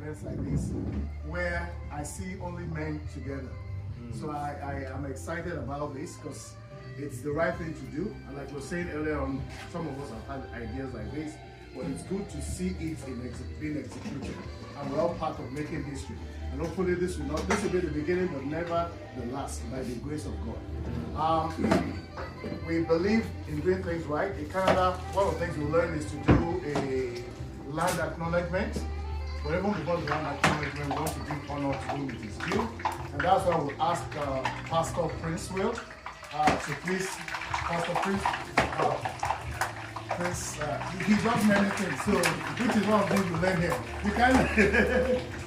events like this where I see only men together. So I am excited about this because it's the right thing to do. And like we were saying earlier on, some of us have had ideas like this, but it's good to see it being executed. And we're all part of making history. And hopefully this will be the beginning, but never the last, by the grace of God. We believe in doing things right. In Canada, one of the things we learn is to do a land acknowledgement. But even before the land acknowledgement, we want to give honor to whom it is due. And that's why we'll ask Pastor Prince Will to please, Pastor Prince, he does many things, so which is one of the things we learn here. You can,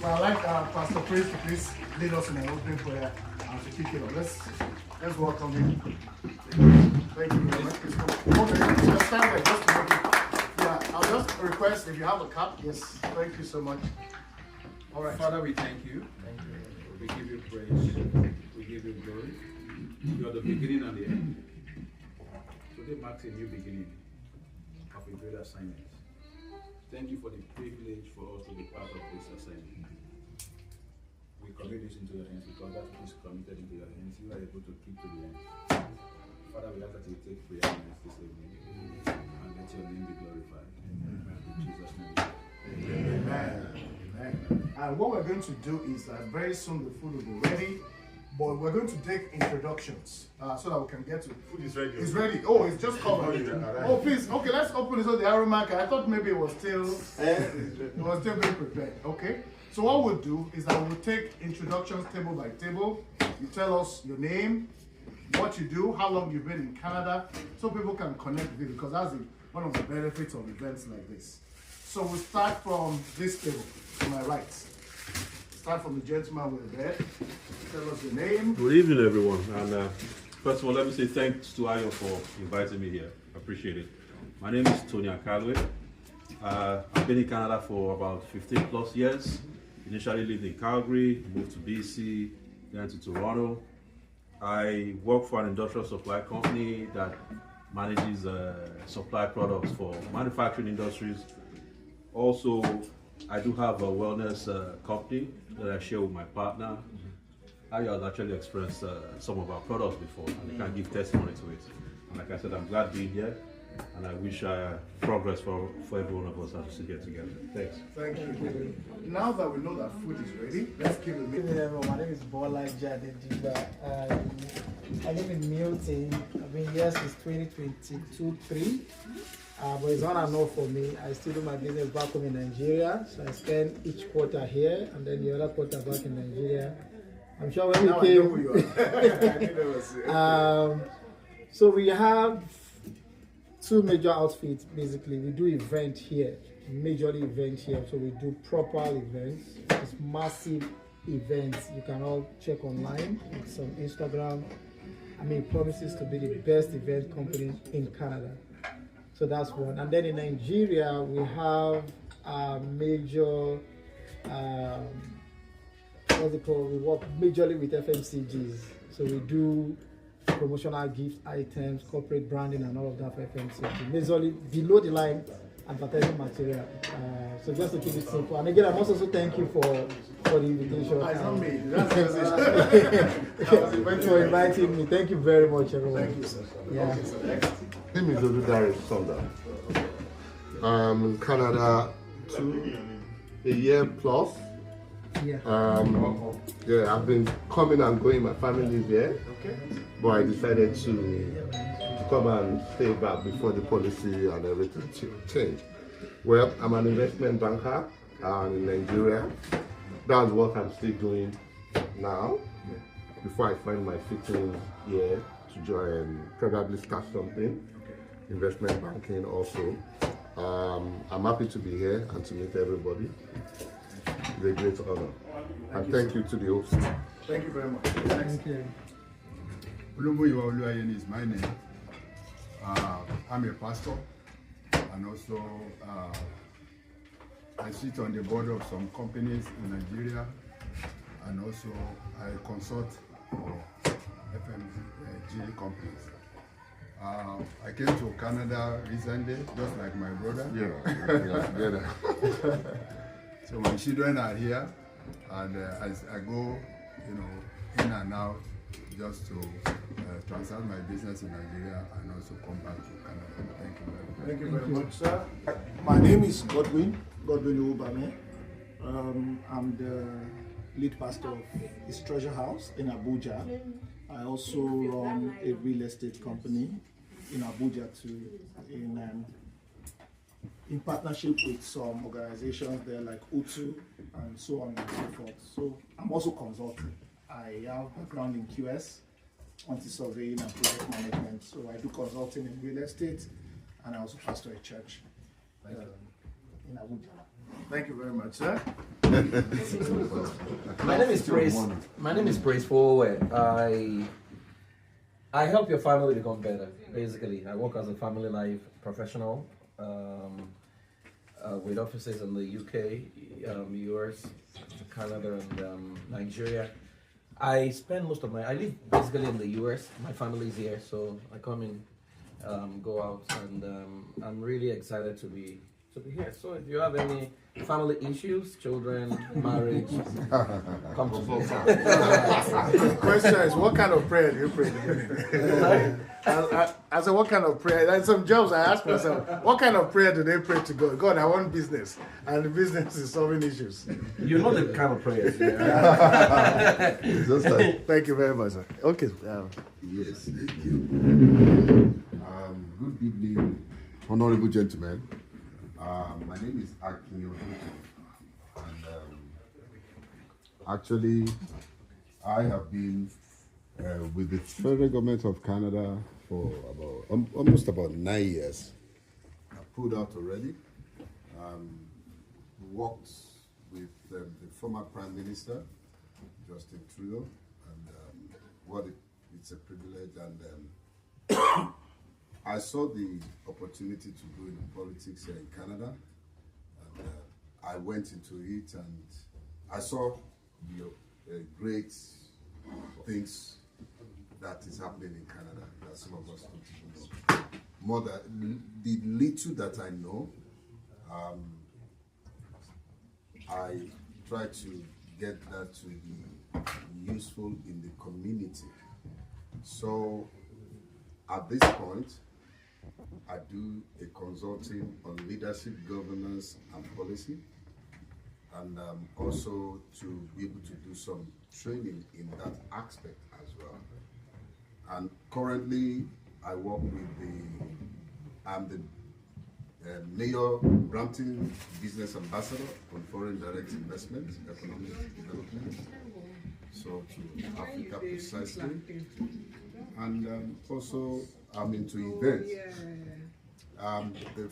but I'd like Pastor Prince to please lead us in an opening prayer and to kick it off. Let's welcome him. Thank you very much. Okay, let's stand there just to make it. Yeah, I'll just request if you have a cup. Yes, thank you so much. All right. Father, we thank you. We give you praise. We give you glory. You are the beginning and the end. Today marks a new beginning of a great assignment. Thank you for the privilege for us to be part of this assignment. We commit this into your hands because that which is committed into your hands, you are able to keep to the end. Father, we ask that you take preeminence this evening and let your name be glorified. In Jesus' name. Amen. Amen. And what we're going to do is that very soon the food will be ready. But we're going to take introductions so that we can get to Food is ready. It's ready. Oh, it's just covered. Oh, please. Okay, let's open this on the arrow marker. I thought maybe it was still being prepared. Okay. So what we'll do is that we'll take introductions table by table. You tell us your name, what you do, how long you've been in Canada, so people can connect with you because that's one of the benefits of events like this. So we'll start from this table to my right. Start from the gentleman with the bed. Tell us your name. Good evening, everyone. And first of all, let me say thanks to Ayo for inviting me here. I appreciate it. My name is Tony Akalwe. I've been in Canada for about 15 plus years. Initially lived in Calgary, moved to BC, then to Toronto. I work for an industrial supply company that manages supply products for manufacturing industries. Also, I do have a wellness company that I share with my partner. I has actually experienced some of our products before, and I can give testimony to it. And like I said, I'm glad being here, and I wish progress for every one of us as we sit here together. Thanks. Thank you. Now that we know that food is ready, let's give it a Good evening, everyone. My name is Bola Jadediba. I live in Milton. I've been here since 2022-3. But it's on and off for me. I still do my business back home in Nigeria. So I spend each quarter here and then the other quarter back in Nigeria. I'm sure when now we came. I know who you are. So we have two major outfits basically. We do event here, majorly event here. So we do proper events. It's massive events. You can all check online. It's on Instagram. I mean, it promises to be the best event company in Canada. So that's one. And then in Nigeria, we have a major, what's it called? We work majorly with FMCGs. So we do promotional gift items, corporate branding, and all of that for FMCG. Majorly below the line advertising material. So just to keep it simple. And again, I must also thank you for the invitation. It's not me. That's for inviting me. Thank you very much, everyone. Thank you, sir. Yeah. Okay, so next. My name is Oludare Sonda. I'm in Canada a year plus. Yeah. I've been coming and going. My family is here, Okay. but I decided to come and stay back before the policy and everything changed. Well, I'm an investment banker in Nigeria. That's what I'm still doing now. Before I find my fitting here to join, probably start something. Investment banking also. I'm happy to be here and to meet everybody. It's a great honor. And thank you to the host. Thank you very much. Thank you. Oluboyiwa Oluwayen is my name. I'm a pastor and also I sit on the board of some companies in Nigeria and also I consult for FMCG companies. I came to Canada recently, just like my brother. Yeah, together. So my children are here, and I go, in and out just to transact my business in Nigeria and also come back to Canada. Thank you very much. Thank you very much, sir. My name is Godwin Ubame. I'm the lead pastor of his treasure house in Abuja. I also run a real estate company in Abuja too, in partnership with some organizations there like UTU and so on and so forth. So I'm also consulting. I have background in QS, quantity surveying and project management. So I do consulting in real estate, and I also pastor a church in Abuja. Thank you very much, sir. My name is Praise. My name is Praise Forward. I help your family become better. Basically, I work as a family life professional with offices in the UK, US, Canada, and Nigeria. I spend most of I live basically in the US. My family is here, so I come in, go out, and I'm really excited to be here. So if you have any family issues, children, marriage, come to me. The question is, what kind of prayer do you pray in the morning? I said, what kind of prayer? Like some jobs, I ask myself, what kind of prayer do they pray to God? God, I want business, and the business is solving issues. You know the kind of prayers. Just like, Thank you very much, sir. Okay. yes, thank you. Good evening, honorable gentlemen. My name is Akin Oduto, and actually, I have been with the federal government of Canada for almost about 9 years. I pulled out already. Worked with the former Prime Minister, Justin Trudeau, and it's a privilege. And I saw the opportunity to go into politics here in Canada, and I went into it, and I saw the great things that is happening in Canada that some of us don't even know. More than the little that I know, I try to get that to be useful in the community. So at this point, I do a consulting on leadership, governance, and policy, and also to be able to do some training in that aspect as well. And currently, I work with I'm the Mayor Brampton Business Ambassador on Foreign Direct Investment, Economic Development, so to Africa precisely. And also, I'm into events. The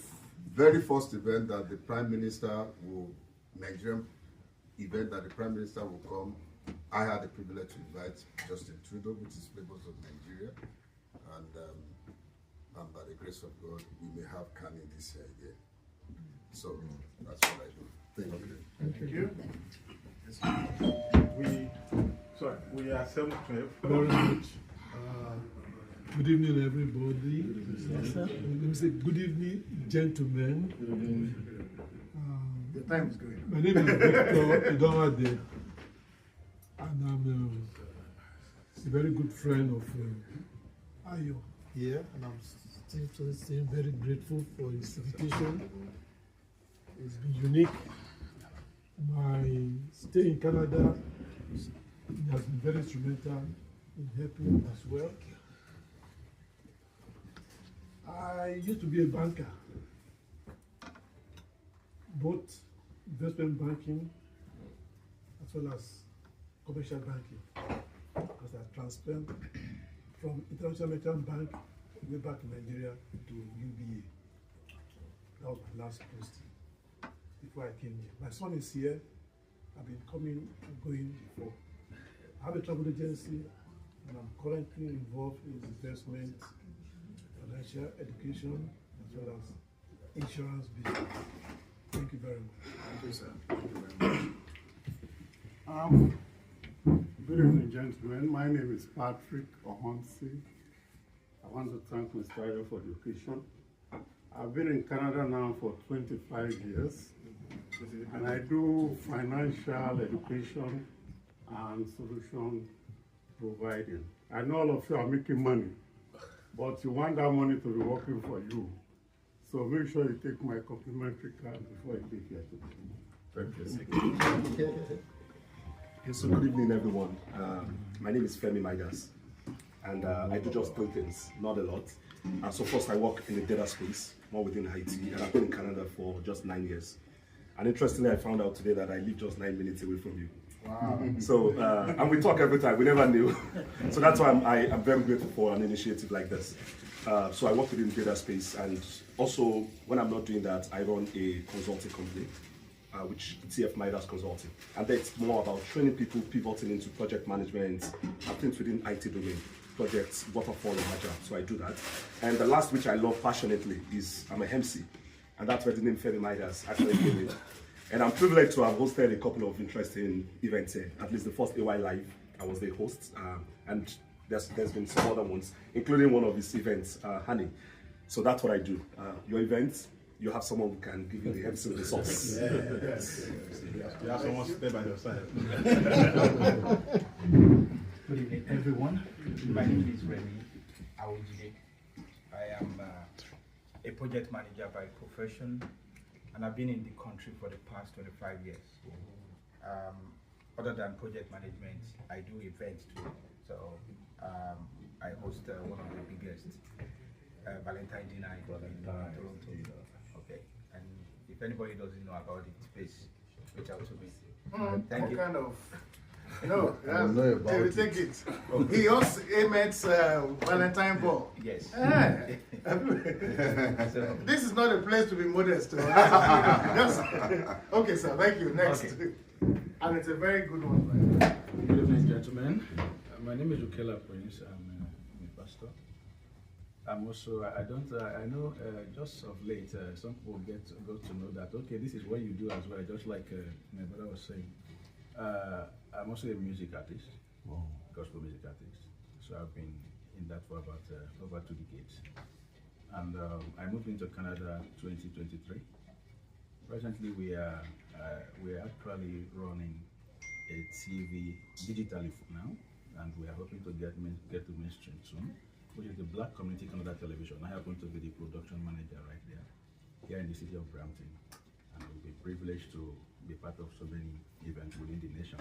very first event that the Prime Minister Nigerian event that the Prime Minister will come, I had the privilege to invite Justin Trudeau, which is Flavors of Nigeria. And by the grace of God, we may have Kanye this year again. So that's what I do. Thank you. We are 712. Very much. Good evening, everybody. Yes, sir. Let me say good evening, gentlemen. The time is going. My name is Victor Idonade, and I'm a very good friend of Ayo here, and I'm still very grateful for his invitation. It's been unique. My stay in Canada has been very instrumental in helping as well. I used to be a banker, both investment banking as well as commercial banking, because I transferred from International Merchant Bank way back in Nigeria to UBA. That was my last post before I came here. My son is here. I've been coming and going before. I have a travel agency, and I'm currently involved in investment, financial education, as well as insurance business. Thank you very much. Thank you, sir. Thank you very much. Good evening, gentlemen. My name is Patrick Ohonsi. I want to thank Mr. Ayo for the occasion. I've been in Canada now for 25 years. and I do financial education and solution providing. I know all of you are making money, but you want that money to be working for you. So make sure you take my complimentary card before you take here today. Yes, so good evening, everyone. My name is Femi Maidas, and I do just 3 things, not a lot. So first, I work in the data space, more within IT, and I've been in Canada for just 9 years. And interestingly, I found out today that I live just 9 minutes away from you. Wow. So, and we talk every time, we never knew. So that's why I'm very grateful for an initiative like this. So I work within the data space, and also when I'm not doing that, I run a consulting company, which TF Midas Consulting. And that's more about training people, pivoting into project management, things within IT domain, projects, waterfall and agile. So I do that. And the last, which I love passionately, is I'm a MC. And that's where the name Femi Midas actually came in. And I'm privileged to have hosted a couple of interesting events here. At least the first AY Live, I was the host. And there's been some other ones, including one of these events, Honey. So that's what I do. Your events, you have someone who can give you the MC of the sauce. Yes. You have someone to stay by your side. Good evening, everyone. My name is Remy Awujide. I am a project manager by profession, and I've been in the country for the past 25 years. Other than project management, I do events too. So I host one of the biggest Valentine dinner in Toronto. Okay, and if anybody doesn't know about it, please reach out to me. Thank you. Kind of. No, they will take it. He hosts Ahmed's Valentine ball. Yes. This is not a place to be modest. Yes. Okay, sir. Thank you. Next. Okay. And it's a very good one. Good evening, gentlemen. My name is Ukela Prince. I'm a pastor. I'm also, I know just of late, some people got to know that, okay, this is what you do as well, just like my brother was saying. I'm also a music artist, gospel music artist. So I've been in that for about over 2 decades. And I moved into Canada 2023. Presently, we are actually running a TV digitally now, and we are hoping to get to mainstream soon, which is the Black Community Canada Television. I happen to be the production manager right there, here in the city of Brampton, and we'll be privileged to be part of so many events within the nation.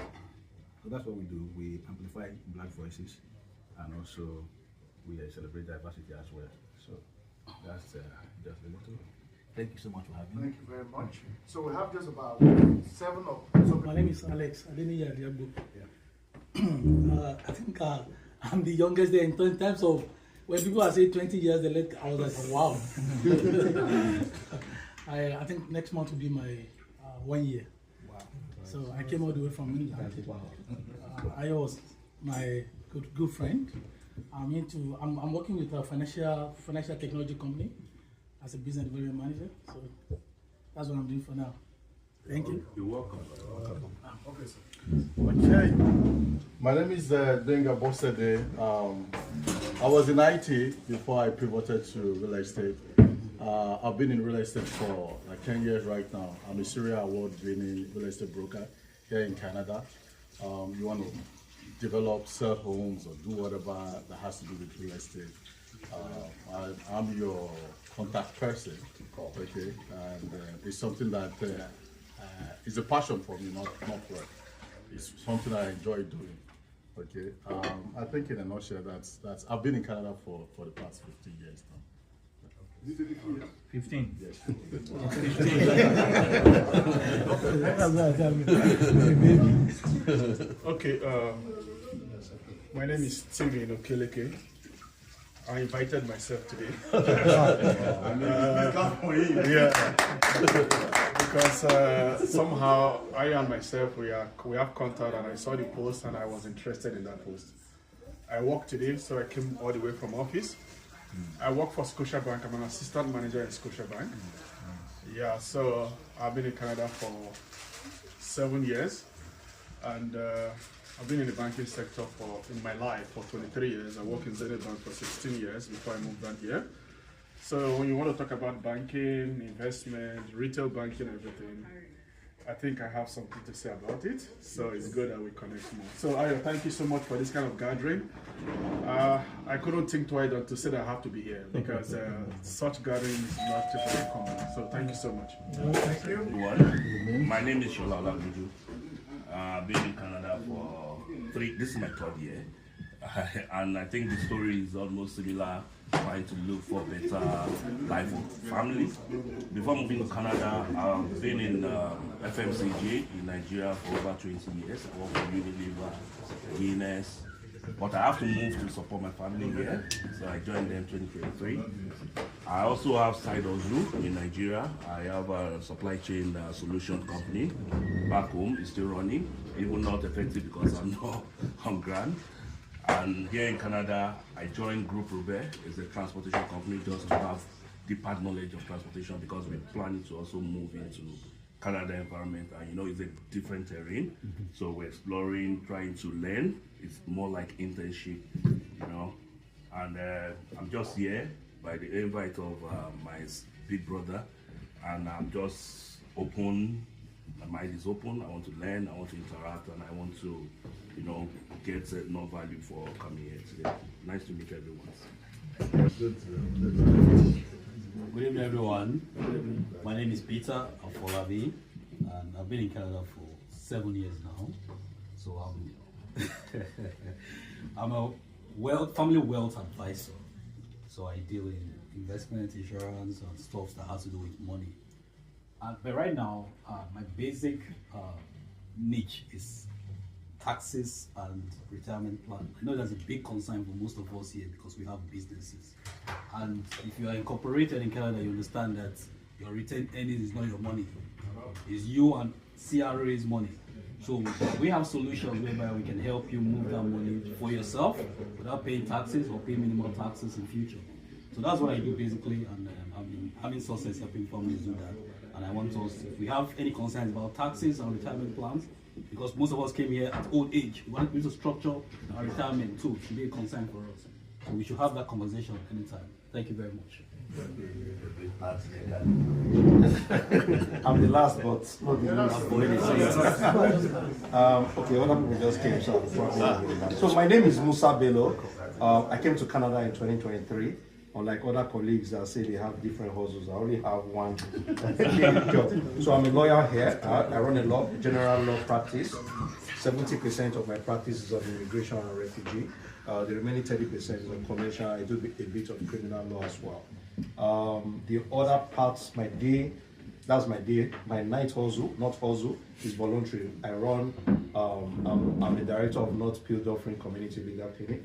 So that's what we do. We amplify Black voices, and also we celebrate diversity as well. So that's just a little. Thank you so much for having me. Thank you very much. So we have just about 7 of. My name is Alex. I didn't hear I think I'm the youngest there in terms of when people are saying 20 years, I was like, wow. I think next month will be my 1 year. Wow. So I came all the way from England. I was my good friend. I'm working with a financial technology company as a business development manager. So that's what I'm doing for now. Thank you. You're welcome. Okay, sir. Okay. My name is Denga Bosede. I was in IT before I pivoted to real estate. I've been in real estate for like 10 years right now. I'm a Syria award-winning real estate broker here in Canada. You want to develop, sell homes, or do whatever that has to do with real estate. I'm your contact person, okay? And it's something that is a passion for me, not work. It's something I enjoy doing, okay? I think in a nutshell, that's I've been in Canada for the past 15 years now. 15. Yes. 15. Okay, my name is Timmy Nokeleke. I invited myself today. Because somehow I and myself, we have contact, and I saw the post and I was interested in that post. I work today, so I came all the way from office. I work for Scotiabank. I'm an assistant manager in Scotiabank. Yeah, so I've been in Canada for 7 years, and I've been in the banking sector in my life for 23 years. I worked in Zenith Bank for 16 years before I moved down here. So when you want to talk about banking, investment, retail banking, everything, I think I have something to say about it, so it's good that we connect more. So Ayo, thank you so much for this kind of gathering. I couldn't think twice to say that I have to be here because such gathering is not very common. So thank you so much. Thank you. Everyone, my name is Shola Olagunju. I've been in Canada for this is my 3rd year. And I think the story is almost similar, trying to look for better life for family. Before moving to Canada, I've been in FMCG in Nigeria for over 20 years. I work for Unilever, Guinness, but I have to move to support my family here, so I joined them 2023. I also have side hustle in Nigeria. I have a supply chain solution company back home. It's still running, even not effective because I'm not on grant. And here in Canada, I joined Group Robert. It's a transportation company just to have deeper knowledge of transportation because we're planning to also move into Canada environment, and it's a different terrain. So we're exploring, trying to learn. It's more like internship, And I'm just here by the invite of my big brother, and I'm just open. My mind is open. I want to learn. I want to interact, and I want to, get more value for coming here today. Nice to meet everyone. Good evening, everyone. My name is Peter Afolabi, and I've been in Canada for 7 years now. So I'm a family wealth advisor. So I deal in investment, insurance, and stuff that has to do with money. But right now, my basic niche is taxes and retirement plan. I know that's a big concern for most of us here because we have businesses. And if you are incorporated in Canada, you understand that your retained earnings is not your money. It's you and CRA's money. So we have solutions whereby we can help you move that money for yourself without paying taxes or paying minimal taxes in future. So that's what I do basically, and I've been having success helping families do that. And I want us, if we have any concerns about taxes and retirement plans, because most of us came here at old age, we want to structure our retirement too. It should be a concern for us. So we should have that conversation anytime. Thank you very much. I'm the last, but not the least. Okay, other people just came, so my name is Musa Bello. I came to Canada in 2023. Unlike other colleagues that say they have different hustles, I only have one job. So I'm a lawyer here. I run a general law practice. 70% of my practice is of immigration and refugee. The remaining 30% is of commercial. I do a bit of criminal law as well. The other parts, that's my day. My night hustle, not hustle, is voluntary. I run, I'm the director of North Pildorfring Community Legal Clinic.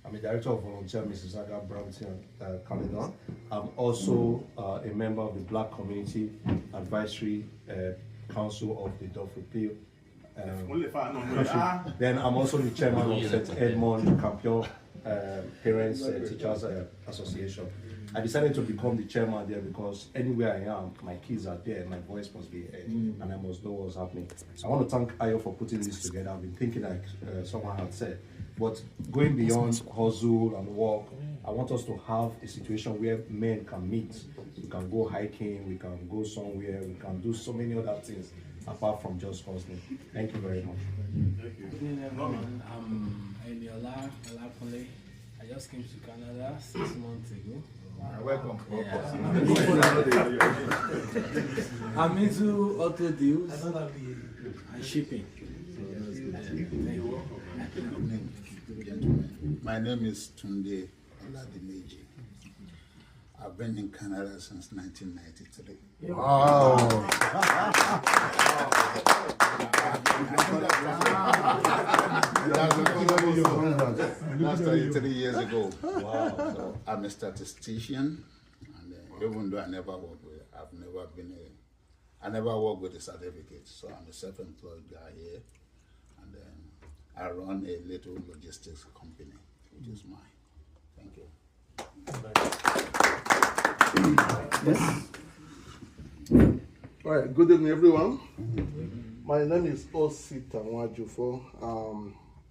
I'm a director of Volunteer Mississauga, Brampton, Caledon. I'm also a member of the Black Community Advisory Council of the Dufferin country. Then I'm also the chairman of St. Edmond Campion Parents Teachers Association. I decided to become the chairman there because anywhere I am, my kids are there, my voice must be heard, and I must know what's happening. I want to thank Ayo for putting this together. I've been thinking like someone had said, but going beyond hustle and work, I want us to have a situation where men can meet. We can go hiking, we can go somewhere, we can do so many other things apart from just hustling. Thank you very much. Good evening, everyone. I'm Eniola Olapole. I just came to Canada 6 months ago. Welcome. I'm into auto deals and shipping. My name is Tunde Oladimeji. I've been in Canada since 1993. Wow. That's 33 years ago. Wow. So I'm a statistician, and even though I never worked with, I never worked with a certificate. So I'm a self-employed guy here, and then I run a little logistics company, which is mine. Thank you. Yes. All right, good evening, everyone. My name is Osita Nwajufo.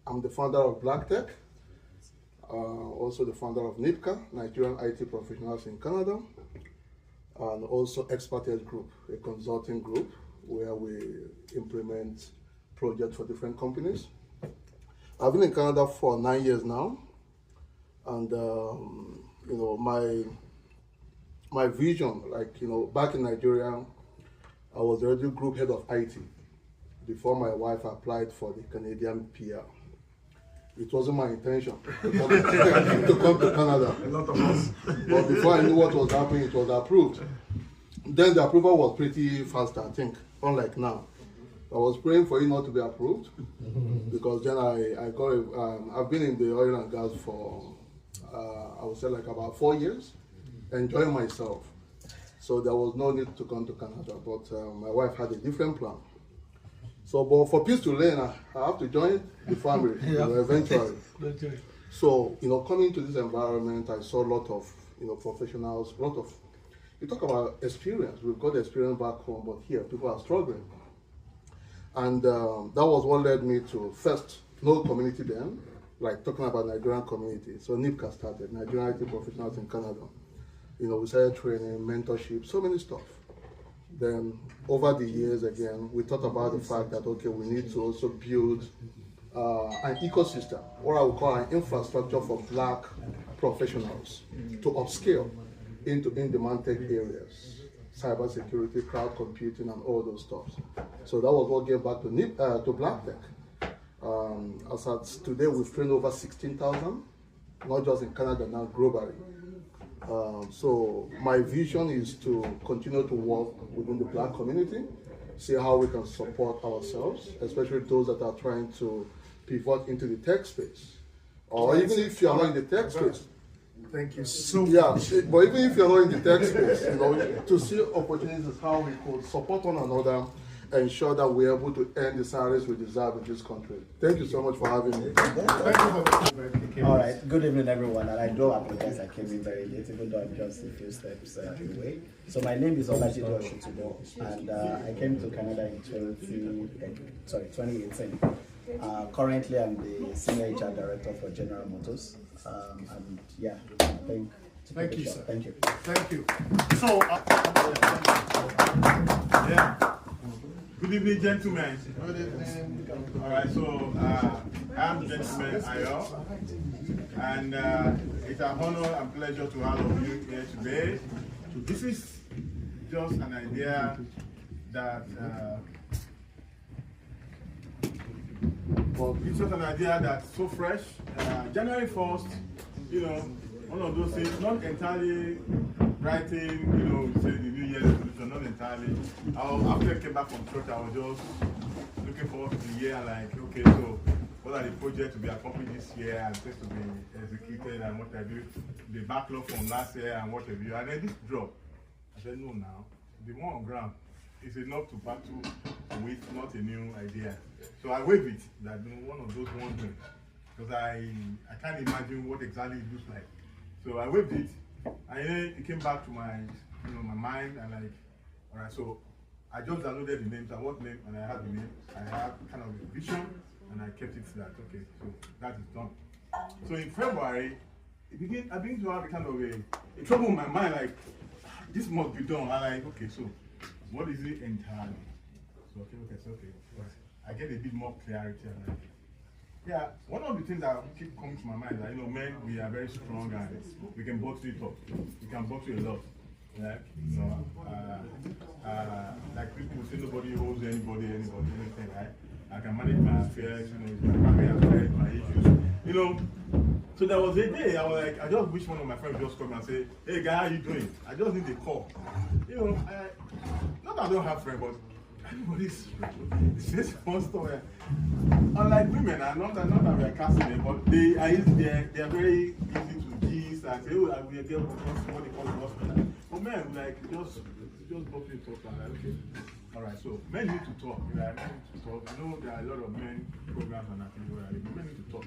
I'm the founder of Black Tech, also the founder of NIPCA, Nigerian IT Professionals in Canada, and also Expertise Group, a consulting group where we implement projects for different companies. I've been in Canada for 9 years now, and you know, my vision, like, you know, back in Nigeria, I was already group head of IT before my wife applied for the Canadian PR. It wasn't my intention to come to Canada. A lot of us. But before I knew what was happening, it was approved. Then the approval was pretty fast, I think, unlike now. I was praying for it not to be approved, because then I got, I've been in the oil and gas for, I would say like about 4 years, enjoying myself. So there was no need to come to Canada, but my wife had a different plan. So, but for peace to reign, I have to join the family, you know, eventually. So, you know, coming to this environment, I saw a lot of, you know, professionals, a lot of, you talk about experience. We've got experience back home, but here people are struggling. And that was what led me to first know community then, like talking about Nigerian community. So NIPCA started, Nigerian IT Professionals in Canada. You know, we started training, mentorship, so many stuff. Then over the years again, we thought about the fact that, okay, we need to also build an ecosystem, or I would call an infrastructure for Black professionals to upscale into in-demand tech areas, cybersecurity, cloud computing, and all those stuff. So that was what gave back to Black Tech. As at today, we've trained over 16,000, not just in Canada, now globally. So my vision is to continue to work within the Black community, see how we can support ourselves, especially those that are trying to pivot into the tech space. Or even if you are not in the tech space. Thank you so much. Yeah, but even if you're not in the tech space, you know, to see opportunities how we could support one another, ensure that we're able to earn the salaries we deserve in this country. Thank you so much for having me. All right, good evening everyone, and I do apologize I came in very late, even though I'm just a few steps away. So my name is Olajido Oshutubo, and I came to Canada in 2018. Currently I'm the Senior HR Director for General Motors, and yeah, I think. Thank you, sir. Thank you. Thank you. So, yeah. Good evening, gentlemen. Good evening. All right, so I'm Gentleman Ayo, and it's an honor and pleasure to have all of you here today. This is just an idea that, well, it's just an idea that's so fresh. January 1st, you know, one of those things, not entirely writing, you know, say the New Year's resolution, not entirely. After I came back from church, I was just looking forward to the year, like, okay, so what are the projects to be accomplished this year and things to be executed and what have you, the backlog from last year and what have you. And then this drop, I said, no, now, the one on ground is enough to battle with, not a new idea. So I wave it, that, you know, one of those wondering, because I can't imagine what exactly it looks like. So I waved it, and then it came back to my, you know, my mind, and like, all right, so I just downloaded the names, and what name, and I had the name, I had kind of a vision, and I kept it that, okay, so that is done. So in February, I began to have a kind of a trouble in my mind, like, this must be done. I'm like, okay, so what is it entirely? So okay. I get a bit more clarity, and like, yeah, one of the things that keep coming to my mind is that, you know, men, we are very strong and we can bottle it up. We can bottle a lot. Like, you know, like people say nobody owes anybody, anything, right? I can manage my affairs, you know, my family affairs, my issues, you know. So there was a day I was like, I just wish one of my friends just come and say, hey guy, how you doing? I just need a call. You know, not that I don't have friends, but everybody's this one story. Unlike women, not that we are casting them, but they are very easy to tease and say, oh, we are getting what they call the hospital. But men, like, just bump into talk and like, okay. All right, so men need to talk. Right? Men need to talk. I know there are a lot of men programs and activities where men need to talk.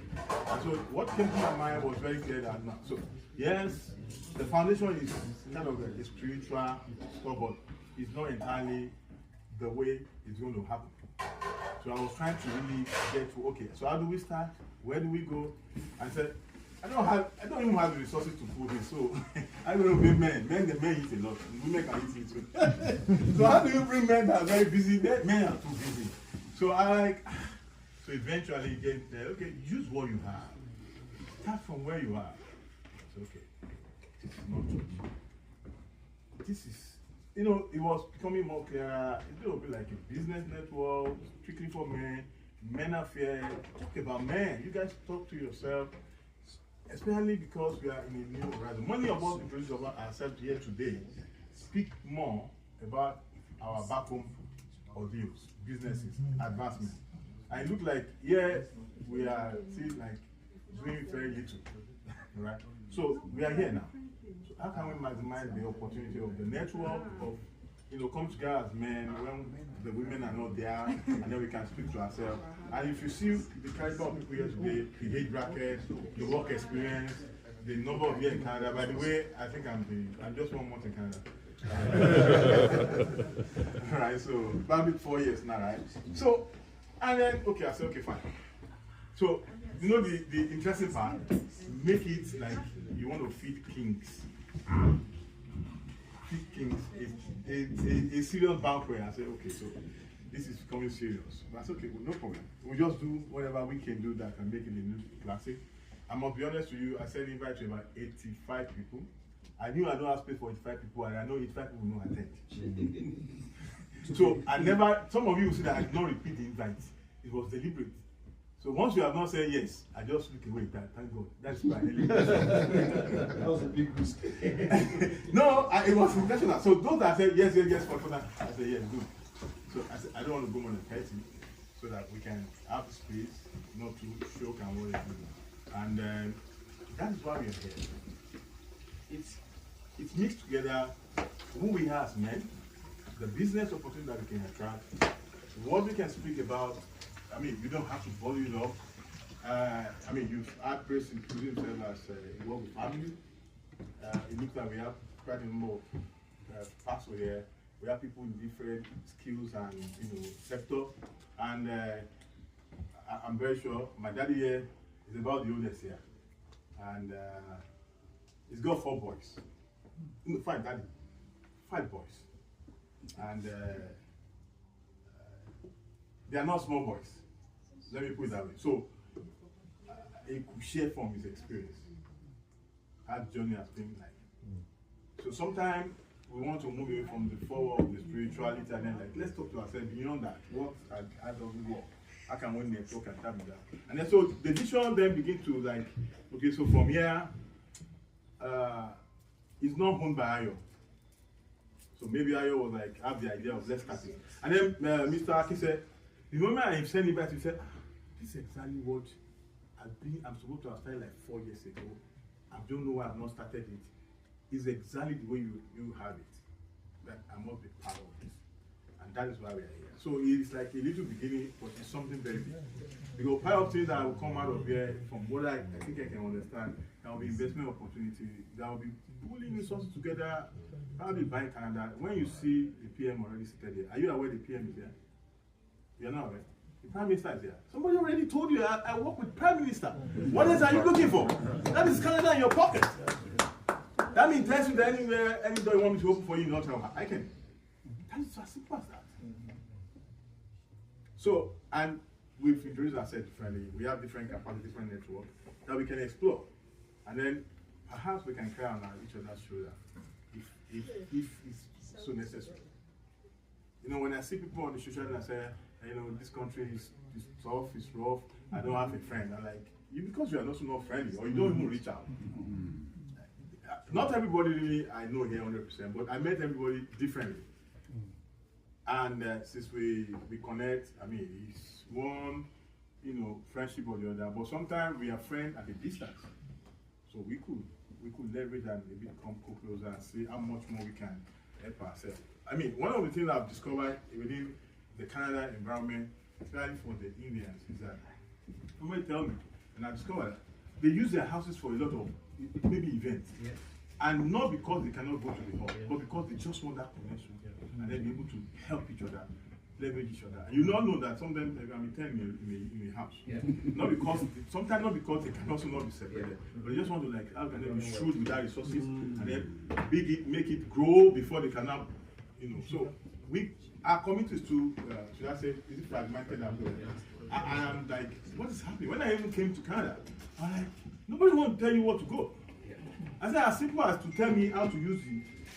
And so what came to my mind was very clear that, so yes, the foundation is kind of a spiritual stuff, but it's not entirely the way it's going to happen. So I was trying to really get to, okay, so how do we start? Where do we go? I said, I don't even have the resources to put it, so I don't know men eat a lot, women can eat it too. So how do you bring men that are very busy? Men are too busy. So so eventually you get there, okay, use what you have. Start from where you are. So okay, this is not just, this is, it was becoming more clear. It will be like a business network, strictly for men, men affair, talk about men. You guys talk to yourself. Especially because we are in a new horizon. Many of us introduce ourselves here today speak more about our back home ordeals, businesses, advancement. And it looks like here we are still like doing very little, right? So we are here now. So how can we maximize the opportunity of the network of come together as men when the women are not there, and then we can speak to ourselves. And if you see the caliber of people here today, the age bracket, the work experience, the number of years in Canada. By the way, I think I'm just 1 month in Canada. All right, so probably 4 years now, right? So, and then okay, I said okay, fine. So the interesting part, make it like you want to feed kings. Kings a serious banquet. I say, okay, so this is becoming serious. But I said, okay, well, no problem. We'll just do whatever we can do that can make it a new classic. I must be honest with you, I said invite to about 85 people. I knew I don't have space for 85 people, and I know 85 people will not attend. So I never, some of you will see that I did not repeat the invite. It was deliberate. So once you have not said yes, I just look away. Thank God. That's why. That was a big risk. No, it was intentional. So those that said yes for that, I said yes, good. So I said I don't want to go more than 30, so that we can have space, not to show and what it is. And that is why we are here. It's mixed together who we are as men, the business opportunity that we can attract, what we can speak about. I mean, you don't have to bother it up. I mean, you've had praise including themselves as work with family. It looks like we have quite a number of parts here. We have people in different skills and sector. And I'm very sure my daddy here is about the oldest here, and he's got 4 boys. No, 5 daddy, 5 boys, and they are not small boys. Let me put it that way. So he could share from his experience how the journey has been like. So sometimes we want to move away from the forward of the spirituality, and then like let's talk to ourselves beyond that. What doesn't work? How can we network and tap that? And then so the vision then begin to like, okay, so from here, it's not owned by Ayo. So maybe Ayo was like have the idea of let's start it. And then Mr. Aki said, the moment I sent it back, he said, this is exactly what I'm supposed to have started like 4 years ago. I don't know why I've not started it. It's exactly the way you have it. That I must be part of this. And that is why we are here. So it's like a little beginning, but it's something very big. Because part of things that will come out of here, from what I think I can understand, there will be investment opportunity, there will be pulling resources together, probably buy Canada. When you see the PM already seated here, are you aware the PM is here? You're not aware? The Prime Minister is here. Somebody already told you I work with Prime Minister. What else are you looking for? That is Canada in your pocket. That means test you anywhere, any door you want me to open for you, not tell I can. That is as simple as that. So, and we've introduced ourselves differently. We have different capacity, different networks that we can explore. And then perhaps we can cry on each other's shoulder if it's so necessary. When I see people on the social media and say, this country is tough, it's rough, I don't have a friend. I'm like, because you are also not friendly, or you don't even reach out. Not everybody really I know here 100%, but I met everybody differently. And since we connect, I mean, it's one, friendship or the other. But sometimes we are friends at a distance, so we could leverage and maybe come closer and see how much more we can help ourselves. I mean, one of the things I've discovered within the Canada environment, especially for the Indians, is that somebody tell me, and I discovered that they use their houses for a lot of maybe events. Yes. And not because they cannot go to the hall, but because they just want that connection and then be able to help each other leverage each other. And you not know that sometimes there can be 10 in a house. Yeah. Sometimes not because they can also not be separated, but they just want to like, how can they be shrewd with their resources and then make it grow before they can now, So our community is too, should I say, is it fragmented? I'm like, what is happening? When I even came to Canada, I'm like, nobody wants to tell you what to go. I said, as simple as to tell me how to use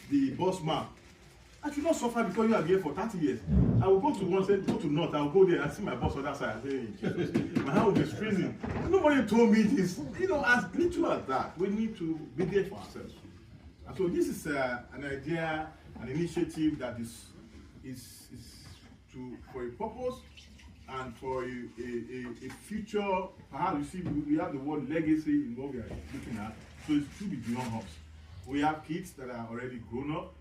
the bus map. I should not suffer because you are here for 30 years. I will go to one side, go to north, I will go there and see my boss on that side. I say, hey, Jesus, my hand will be freezing. Nobody told me this. As little as that, we need to be there for ourselves. And so this is an idea, an initiative that is for a purpose and for a future. Perhaps you see, we have the word legacy in what we are looking at. So it should be beyond us. We have kids that are already grown up.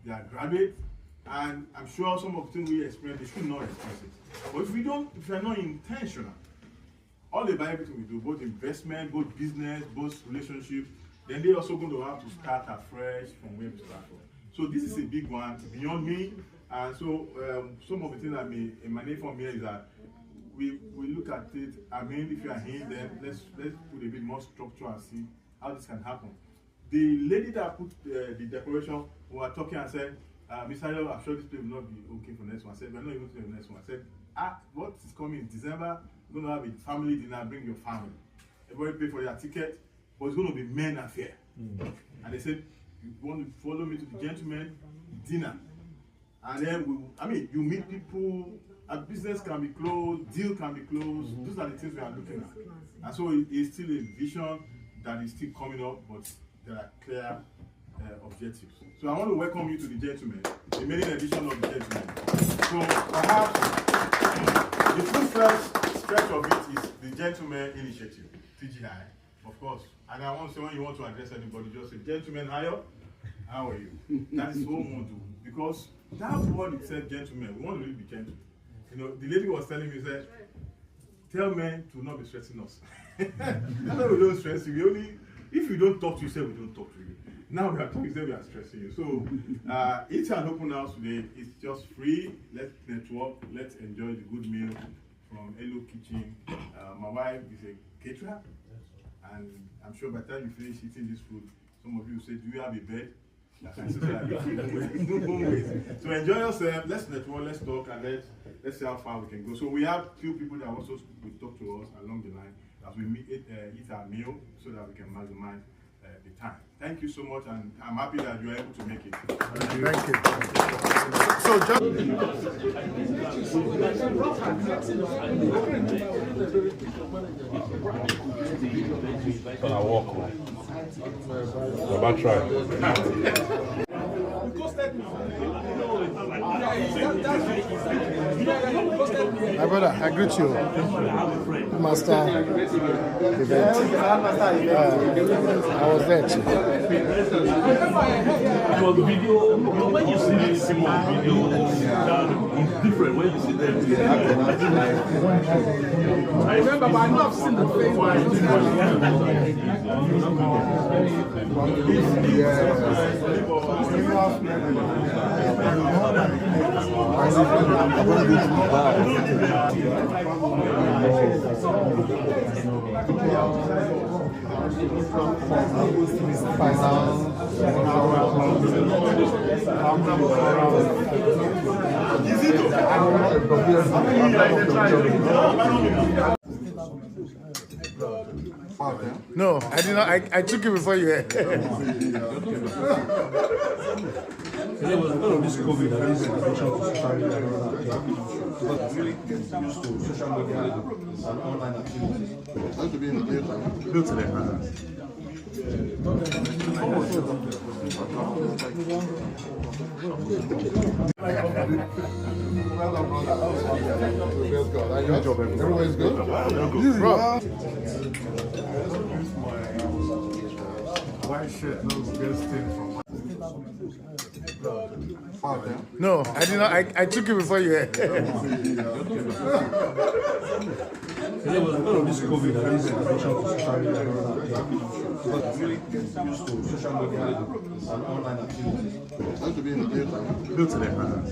They are graduates, and I'm sure some of the things we experience, they should not experience it. But if we are not intentional, all about everything we do, both investment, both business, both relationships, then they're also going to have to start afresh from where we start from. So this is a big one, beyond me. And so some of the things that may emanate from here is that we look at it. I mean, if you are here, then let's put a bit more structure and see how this can happen. The lady that put the decoration, we were talking and said, Mr. Ayo, I'm sure this place will not be okay for next one. I said, we're not even to the next one. I said, what is coming in December? We're going to have a family dinner, bring your family. Everybody pay for their ticket, but it's going to be men affair. And they said, you want to follow me to the gentleman dinner. And then, you meet people, a business can be closed, deal can be closed. Those are the things we are looking at. And so it's still a vision that is still coming up, but there are clear objectives. So I want to welcome you to the gentleman, the maiden edition of the gentleman. So perhaps the full first stretch of it is the Gentleman Initiative, TGI, of course. And I want to say, when you want to address anybody, just say, Gentleman, how are you? That is what we want to do. Because that's what it said, gentlemen. We want to really be gentle. The lady was telling me, said, tell men to not be stressing us. That's why we don't stress you. If you don't talk to yourself, we don't talk to you. Now we are talking to you, we are stressing you. So it's an open house today. It's just free. Let's network. Let's enjoy the good meal from Hello Kitchen. My wife is a caterer, and I'm sure by the time you finish eating this food, some of you will say, do you have a bed? So enjoy yourself. Let's network. Let's talk, and let's see how far we can go. So we have few people that also will talk to us along the line as we eat our meal, so that we can maximize the time. Thank you so much, and I'm happy that you are able to make it. Thank you. So I walk. About try. My brother, I greet you. Master event. I was there too. When you see this Simon video, it's different when you see them. I remember, but I've not seen the face. No, I did not. I took it before you had. This COVID and this addiction to social media and all that, because really used to social media and online activities. Has to be built to their hands. Everybody's good? White shirt, no girls thing from No, I did not. I took it before you had. This COVID and this addiction to social media and all that, because really used to social media and online activities. Has to be built to their hands.